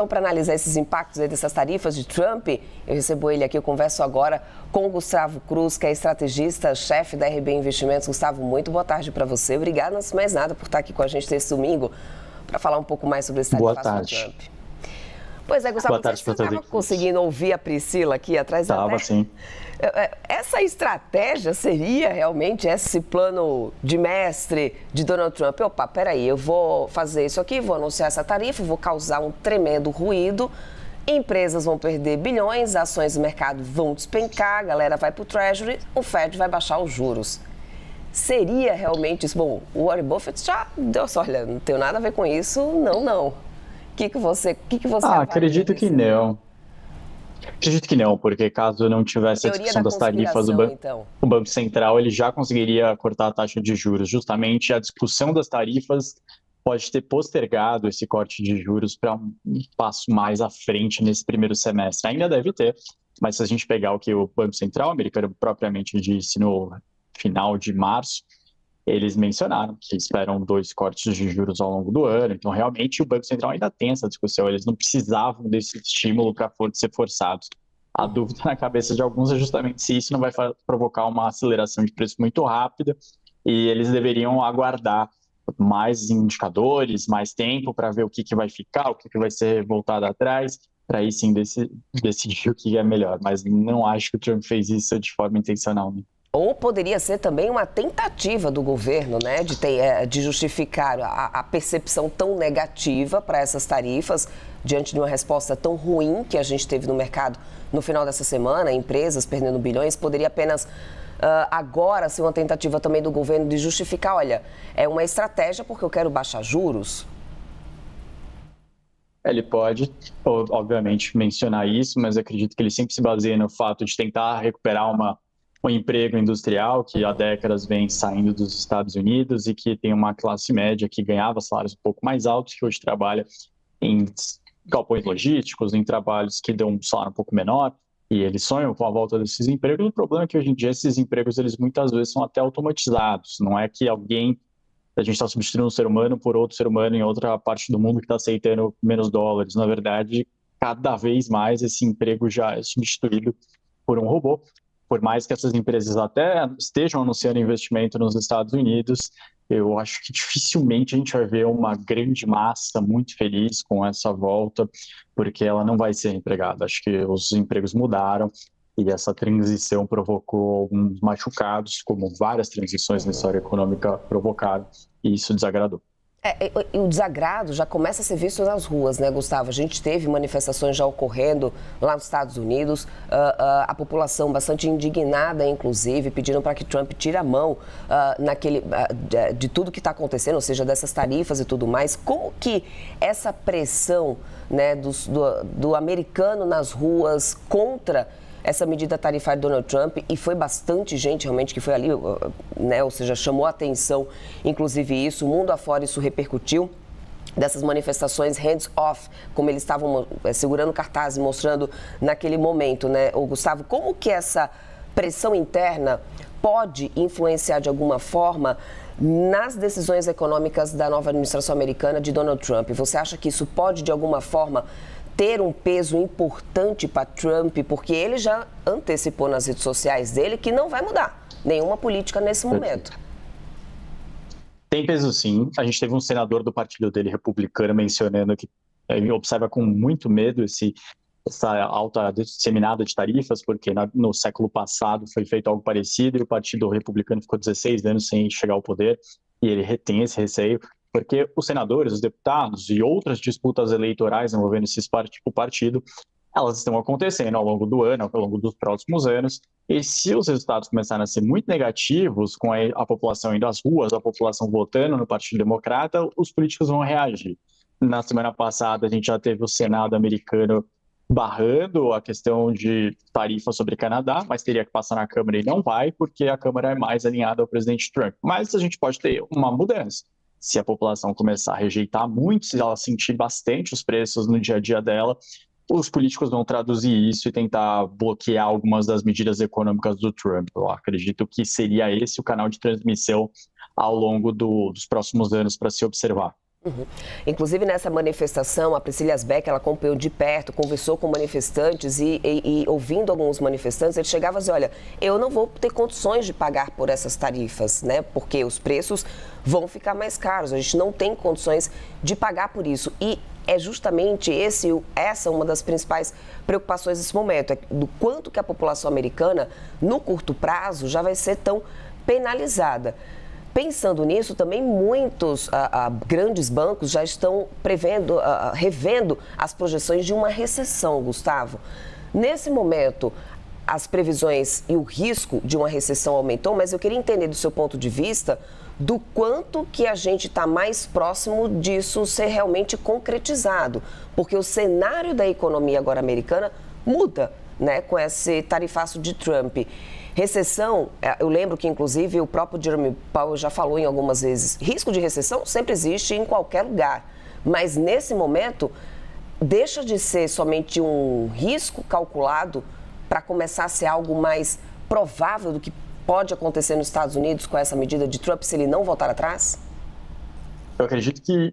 Então, para analisar esses impactos aí dessas tarifas de Trump, eu recebo ele aqui, eu converso agora com o Gustavo Cruz, que é estrategista-chefe da RB Investimentos. Gustavo, muito boa tarde para você. Obrigada, antes de mais nada, por estar aqui com a gente nesse domingo para falar um pouco mais sobre esse tarifaço do Trump. Pois é, Gustavo, você estava conseguindo ouvir a Priscila aqui atrás? Estava, sim. Essa estratégia seria realmente esse plano de mestre de Donald Trump? Opa, peraí, eu vou fazer isso aqui, vou anunciar essa tarifa, vou causar um tremendo ruído, empresas vão perder bilhões, ações do mercado vão despencar, a galera vai para o Treasury, o Fed vai baixar os juros. Seria realmente isso? Bom, o Warren Buffett já deu só, olha, não tem nada a ver com isso, não. O que você acredito que não. Acredito que não, porque caso não tivesse a discussão das tarifas, o Banco Central ele já conseguiria cortar a taxa de juros. Justamente a discussão das tarifas pode ter postergado esse corte de juros para um passo mais à frente nesse primeiro semestre. Ainda deve ter, mas se a gente pegar o que o Banco Central americano propriamente disse no final de março, eles mencionaram que esperam 2 cortes de juros ao longo do ano. Então, realmente, o Banco Central ainda tem essa discussão. Eles não precisavam desse estímulo para ser forçados. A dúvida na cabeça de alguns é justamente se isso não vai provocar uma aceleração de preço muito rápida e eles deveriam aguardar mais indicadores, mais tempo para ver o que vai ficar, o que vai ser voltado atrás, para aí sim decidir o que é melhor. Mas não acho que o Trump fez isso de forma intencional, né? Ou poderia ser também uma tentativa do governo, né, de justificar a percepção tão negativa para essas tarifas, diante de uma resposta tão ruim que a gente teve no mercado no final dessa semana, empresas perdendo bilhões. Poderia apenas agora ser uma tentativa também do governo de justificar, olha, é uma estratégia porque eu quero baixar juros? Ele pode, obviamente, mencionar isso, mas acredito que ele sempre se baseia no fato de tentar recuperar um emprego industrial que há décadas vem saindo dos Estados Unidos e que tem uma classe média que ganhava salários um pouco mais altos, que hoje trabalha em galpões logísticos, em trabalhos que dão um salário um pouco menor, e eles sonham com a volta desses empregos. O problema é que hoje em dia esses empregos, eles muitas vezes são até automatizados, não é que a gente está substituindo um ser humano por outro ser humano em outra parte do mundo que está aceitando menos dólares. Na verdade, cada vez mais esse emprego já é substituído por um robô. Por mais que essas empresas até estejam anunciando investimento nos Estados Unidos, eu acho que dificilmente a gente vai ver uma grande massa muito feliz com essa volta, porque ela não vai ser empregada. Acho que os empregos mudaram e essa transição provocou alguns machucados, como várias transições na história econômica provocaram, e isso desagradou. E o desagrado já começa a ser visto nas ruas, né, Gustavo? A gente teve manifestações já ocorrendo lá nos Estados Unidos, a população bastante indignada, inclusive, pedindo para que Trump tire a mão de tudo que está acontecendo, ou seja, dessas tarifas e tudo mais. Como que essa pressão, né, do americano nas ruas contra essa medida tarifária de Donald Trump, e foi bastante gente realmente que foi ali, né, ou seja, chamou a atenção, inclusive isso, o mundo afora isso repercutiu, dessas manifestações hands-off, como eles estavam segurando cartazes, mostrando naquele momento, né, o Gustavo, como que essa pressão interna pode influenciar de alguma forma nas decisões econômicas da nova administração americana de Donald Trump? Você acha que isso pode, de alguma forma, ter um peso importante para Trump, porque ele já antecipou nas redes sociais dele que não vai mudar nenhuma política nesse momento? Tem peso, sim. A gente teve um senador do partido dele, republicano, mencionando que ele observa com muito medo essa alta disseminada de tarifas, porque no século passado foi feito algo parecido e o partido republicano ficou 16 anos sem chegar ao poder, e ele tem esse receio, porque os senadores, os deputados e outras disputas eleitorais envolvendo o partido, elas estão acontecendo ao longo do ano, ao longo dos próximos anos, e se os resultados começarem a ser muito negativos, com a população indo às ruas, a população votando no Partido Democrata, os políticos vão reagir. Na semana passada, a gente já teve o Senado americano barrando a questão de tarifa sobre Canadá, mas teria que passar na Câmara e não vai, porque a Câmara é mais alinhada ao presidente Trump. Mas a gente pode ter uma mudança. Se a população começar a rejeitar muito, se ela sentir bastante os preços no dia a dia dela, os políticos vão traduzir isso e tentar bloquear algumas das medidas econômicas do Trump. Eu acredito que seria esse o canal de transmissão ao longo dos próximos anos para se observar. Uhum. Inclusive, nessa manifestação, a Priscila Asbeck, ela acompanhou de perto, conversou com manifestantes e ouvindo alguns manifestantes, ele chegava a dizer, olha, eu não vou ter condições de pagar por essas tarifas, né? Porque os preços vão ficar mais caros, a gente não tem condições de pagar por isso. E é justamente essa uma das principais preocupações nesse momento, é do quanto que a população americana, no curto prazo, já vai ser tão penalizada. Pensando nisso, também muitos grandes bancos já estão revendo as projeções de uma recessão, Gustavo. Nesse momento, as previsões e o risco de uma recessão aumentou, mas eu queria entender do seu ponto de vista do quanto que a gente está mais próximo disso ser realmente concretizado, porque o cenário da economia agora americana muda, né, com esse tarifaço de Trump. Recessão, eu lembro que inclusive o próprio Jeremy Powell já falou em algumas vezes, risco de recessão sempre existe em qualquer lugar, mas nesse momento deixa de ser somente um risco calculado para começar a ser algo mais provável do que pode acontecer nos Estados Unidos com essa medida de Trump se ele não voltar atrás? Eu acredito que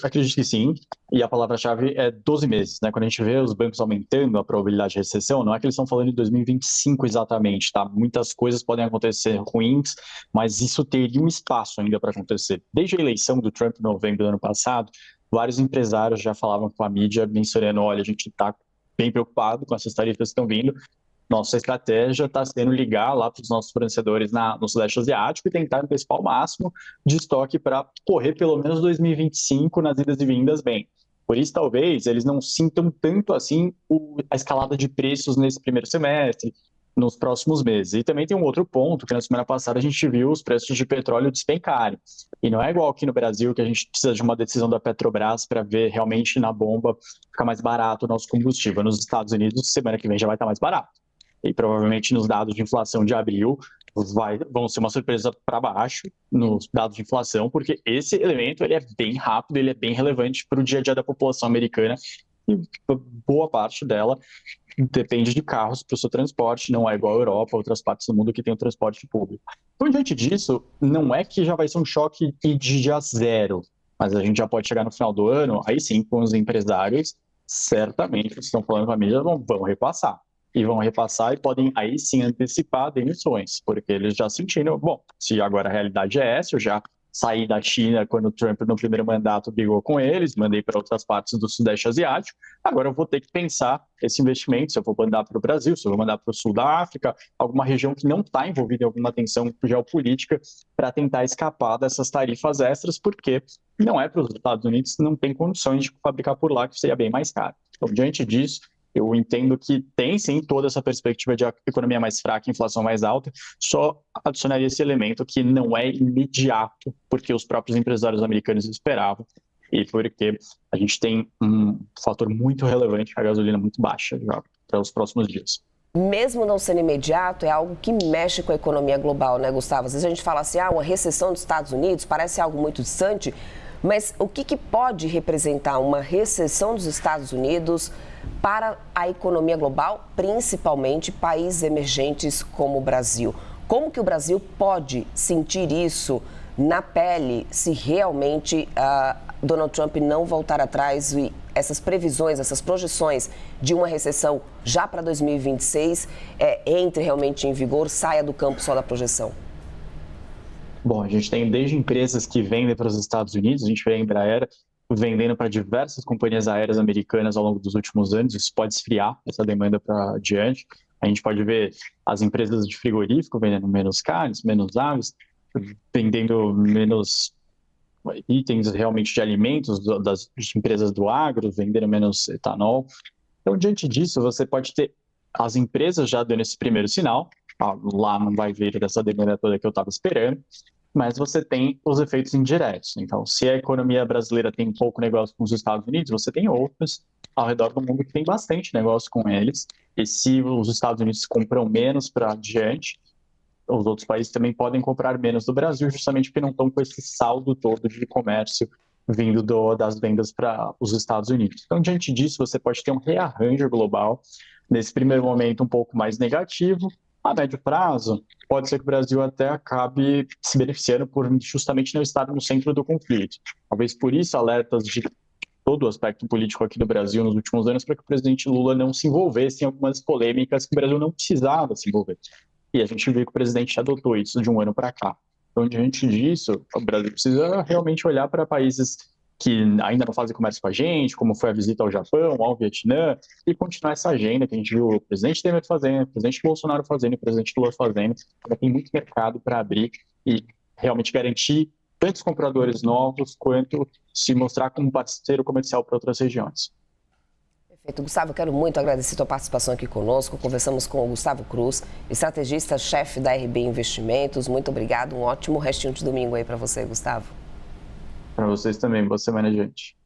acredito que sim, e a palavra-chave é 12 meses, né? Quando a gente vê os bancos aumentando a probabilidade de recessão, não é que eles estão falando de 2025 exatamente, tá? Muitas coisas podem acontecer ruins, mas isso teria um espaço ainda para acontecer. Desde a eleição do Trump em novembro do ano passado, vários empresários já falavam com a mídia, mencionando, olha, a gente está bem preocupado com essas tarifas que estão vindo. Nossa estratégia está sendo ligar lá para os nossos fornecedores no Sudeste Asiático e tentar antecipar o máximo de estoque para correr pelo menos 2025 nas idas e vindas bem. Por isso, talvez, eles não sintam tanto assim a escalada de preços nesse primeiro semestre, nos próximos meses. E também tem um outro ponto, que na semana passada a gente viu os preços de petróleo despencarem. E não é igual aqui no Brasil, que a gente precisa de uma decisão da Petrobras para ver realmente na bomba ficar mais barato o nosso combustível. Nos Estados Unidos, semana que vem já vai estar mais barato. E provavelmente nos dados de inflação de abril vão ser uma surpresa para baixo nos dados de inflação, porque esse elemento ele é bem rápido, ele é bem relevante para o dia a dia da população americana e boa parte dela depende de carros para o seu transporte, não é igual a Europa, outras partes do mundo que tem o transporte público. Então, diante disso, não é que já vai ser um choque de dia zero, mas a gente já pode chegar no final do ano, aí sim, com os empresários, certamente, que estão falando com a mídia, vão repassar. E vão repassar e podem aí sim antecipar demissões, porque eles já sentiram, bom, se agora a realidade é essa, eu já saí da China quando o Trump no primeiro mandato brigou com eles, mandei para outras partes do Sudeste Asiático, agora eu vou ter que pensar esse investimento, se eu vou mandar para o Brasil, se eu vou mandar para o Sul da África, alguma região que não está envolvida em alguma tensão geopolítica, para tentar escapar dessas tarifas extras, porque não é para os Estados Unidos, não tem condições de fabricar por lá, que seria bem mais caro. Então, diante disso, eu entendo que tem, sim, toda essa perspectiva de economia mais fraca, inflação mais alta, só adicionaria esse elemento que não é imediato, porque os próprios empresários americanos esperavam, e porque a gente tem um fator muito relevante, a gasolina muito baixa já para os próximos dias. Mesmo não sendo imediato, é algo que mexe com a economia global, né, Gustavo? Às vezes a gente fala assim, uma recessão dos Estados Unidos parece algo muito distante, mas o que pode representar uma recessão dos Estados Unidos para a economia global, principalmente países emergentes como o Brasil? Como que o Brasil pode sentir isso na pele se realmente Donald Trump não voltar atrás e essas previsões, essas projeções de uma recessão já para 2026 entre realmente em vigor, saia do campo só da projeção? Bom, a gente tem desde empresas que vendem para os Estados Unidos, a gente vê a Embraer vendendo para diversas companhias aéreas americanas ao longo dos últimos anos, isso pode esfriar essa demanda para diante. A gente pode ver as empresas de frigorífico vendendo menos carnes, menos aves, vendendo menos itens realmente de alimentos, das empresas do agro, vendendo menos etanol. Então, diante disso, você pode ter as empresas já dando esse primeiro sinal, lá não vai vir dessa demanda toda que eu estava esperando, mas você tem os efeitos indiretos. Então, se a economia brasileira tem pouco negócio com os Estados Unidos, você tem outros ao redor do mundo que tem bastante negócio com eles, e se os Estados Unidos compram menos para adiante, os outros países também podem comprar menos do Brasil, justamente porque não estão com esse saldo todo de comércio vindo das vendas para os Estados Unidos. Então, diante disso, você pode ter um rearranjo global, nesse primeiro momento um pouco mais negativo, A médio prazo, pode ser que o Brasil até acabe se beneficiando por justamente não estar no centro do conflito. Talvez por isso alertas de todo o aspecto político aqui do Brasil nos últimos anos para que o presidente Lula não se envolvesse em algumas polêmicas que o Brasil não precisava se envolver. E a gente vê que o presidente adotou isso de um ano para cá. Então, diante disso, o Brasil precisa realmente olhar para países que ainda não fazem comércio com a gente, como foi a visita ao Japão, ao Vietnã, e continuar essa agenda que a gente viu o presidente Temer fazendo, o presidente Bolsonaro fazendo, o presidente Lula fazendo. Tem muito mercado para abrir e realmente garantir tantos compradores novos quanto se mostrar como parceiro comercial para outras regiões. Perfeito. Gustavo, quero muito agradecer a tua participação aqui conosco. Conversamos com o Gustavo Cruz, estrategista-chefe da RB Investimentos. Muito obrigado. Um ótimo restinho de domingo aí para você, Gustavo. Para vocês também. Boa semana, gente.